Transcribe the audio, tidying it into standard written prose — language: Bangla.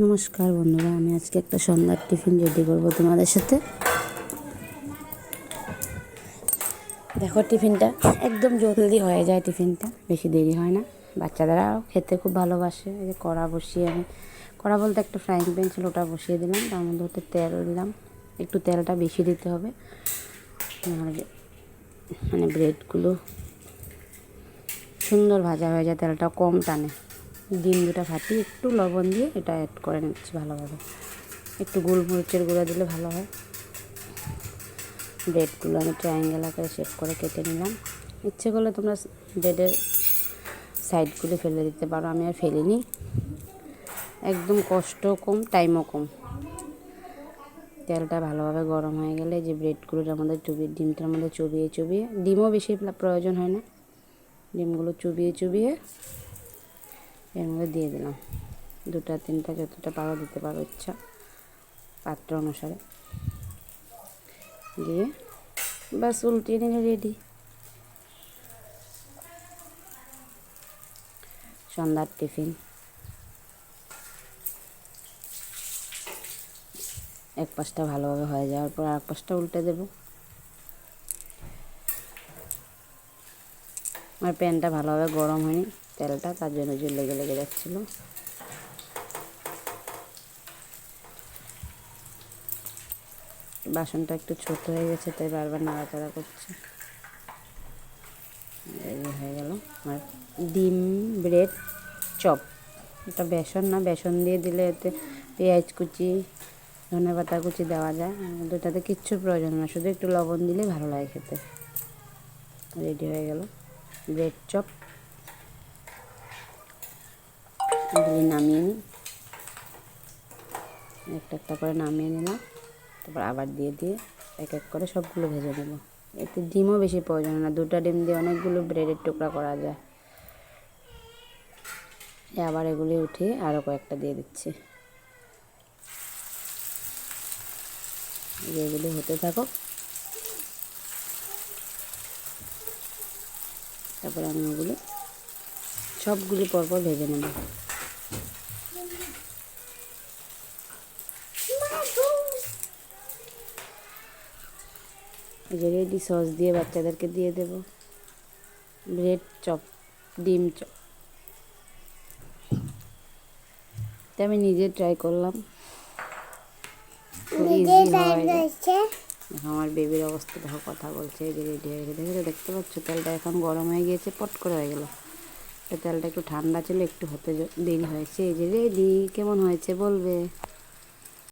নমস্কার বন্ধুরা, আমি আজকে একটা সন্ধ্যার টিফিন রেডি করবো তোমাদের সাথে। দেখো, টিফিনটা একদম জলদি হয়ে যায়, টিফিনটা বেশি দেরি হয় না, বাচ্চাদেরাও খেতে খুব ভালোবাসে। এই যে কড়া বসিয়ে, আমি কড়া বলতে একটা ফ্রাইং প্যান ছিল, ওটা বসিয়ে দিলাম। তার মধ্যে হতে তেল দিলাম, একটু তেলটা বেশি দিতে হবে, নাহলে মানে ব্রেডগুলো সুন্দর ভাজা হয়ে যায়, তেলটা কম টানে। ডিম দুটো ফাটিয়ে একটু লবণ দিয়ে এটা অ্যাড করে নিচ্ছি ভালোভাবে। একটু গোলমরিচের গুঁড়া দিলে ভালো হয়। ব্রেডগুলো আমি ট্রায়াঙ্গেল আকারে শেপ করে কেটে নিলাম। ইচ্ছে করলে তোমরা ব্রেডের সাইডগুলো ফেলে দিতে পারো, আমি আর ফেলিনি। একদম কষ্ট কম, টাইমও কম। তেলটা ভালোভাবে গরম হয়ে গেলে যে ব্রেডগুলোর মধ্যে ডিমটার মধ্যে চুবিয়ে ডিমও বেশি প্রয়োজন হয় না, ডিমগুলো চুবিয়ে এর মধ্যে দিয়ে দিলাম। দুটা তিনটা যতটা পারো দিতে পারো, ইচ্ছা পাত্র অনুসারে দিয়ে বাস উল্টিয়ে নিলে রেডি সন্ধ্যার টিফিন। এক পাশটা ভালোভাবে হয়ে যাওয়ার পর আর এক পাশটা উল্টে দেব। আমার প্যানটা ভালোভাবে গরম হয়নি, তেলটা, তার জন্য যে লেগে যাচ্ছিলো। বাসনটা একটু ছোট হয়ে গেছে, তাই বারবার নাড়াচাড়া করছে। এই হয়ে গেল আর ডিম ব্রেড চপ। এটা বেসন না, বেসন দিয়ে দিলে এতে পেঁয়াজ কুচি, ধনেপাতা কুচি দেওয়া যায়, দুটাতে কিচ্ছুর প্রয়োজন না, শুধু একটু লবণ দিলে ভালো লাগে খেতে। রেডি হয়ে গেল ব্রেড চপ। এগুলি নামিয়ে নিই, একটা করে নামিয়ে নিলাম। তারপর আবার দিয়ে এক এক করে সবগুলো ভেজে নেব। এতে ডিমও বেশি প্রয়োজন না, দুটো ডিম দিয়ে অনেকগুলো ব্রেডের টুকরা করা যায়। আবার এগুলি উঠিয়ে আরও কয়েকটা দিয়ে দিচ্ছি। এগুলি হতে থাকো, তারপরে আমি ওগুলো সবগুলি পরপর ভেজে নেব। এই যে রেডি, সস দিয়ে বাচ্চাদেরকে দিয়ে দেব ব্রেড চপ, ডিম চপ। তো আমি নিজে ট্রাই করলাম, খুব ইজি হয়। আমার বেবির অবস্থা দেখো, কথা বলছে। এই যে রেডি হয়ে গেছে, দেখতে পাচ্ছ তেলটা এখন গরম হয়ে গিয়েছে, পট করে হয়ে গেল। তেলটা একটু ঠান্ডা ছিল, একটু হতে দেরি হয়েছে। এই যে রেডি, কেমন হয়েছে বলবে।